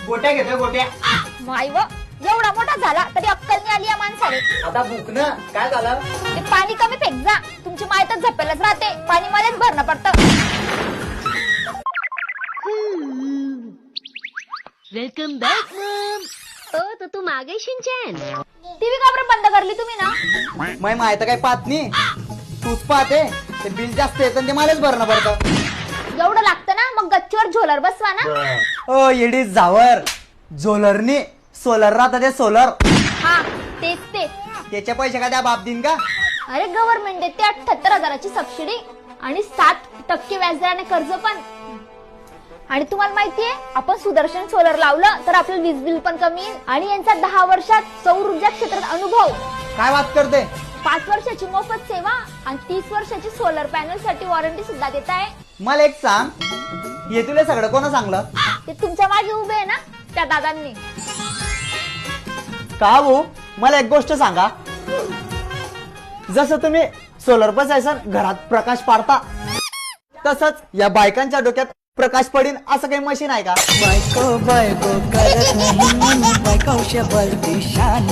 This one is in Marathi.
गोट्या घेतोय गोट्या. माय व एवढा मोठा झाला तरी अक्कल नाही आली या माणसाने. आता भुकणं काय झालं? ते पाणी कमी फेक जा. तुमची माय तर झपेलच राहते. पाणी मलाच भरणं पडतं. Welcome back Maugham. ओ तर तू मागे शिंचन. टीव्ही का बरं बंद करली तुम्ही ना? मै माहित काय पाहत नाही, तूच पाहते. ते बिल जास्त येतं ते मलाच भरणं पडतं. एवढं लागतं ना मग गच्चीवर झोलर बसवा ना. ओ येडी जावर, झोलरनी सोलर राहतं ते सोलर. हा तेच ते. त्याचे पैसे का त्या बाप दिन का? अरे गव्हर्नमेंट देते 78,000ची सबसिडी आणि 7% व्याजदराने कर्ज पण. आणि तुम्हाला माहितीये आपण सुदर्शन सोलर लावलं तर आपलं वीज बिल पण कमी येईल. आणि यांचा 10 वर्षात सौर ऊर्जा क्षेत्रात अनुभव. काय बात करते? 5 वर्षाची मोफत सेवा आणि 30 वर्षाची सोलर पॅनल साठी वॉरंटी सुद्धा देत आहे. मला एक सांग, हे तुला सगळं कोण सांगलं? ते तुमच्या मागे उभे आहे ना त्या दादांनी. का हो, मला एक गोष्ट सांगा. जसं तुम्ही सोलर बसायचं घरात प्रकाश पाडता, तसंच या बायकांच्या डोक्यात प्रकाश पडीन असं काही मशीन आहे का? बायको बायको करत नाही बायकोशा बलती शान.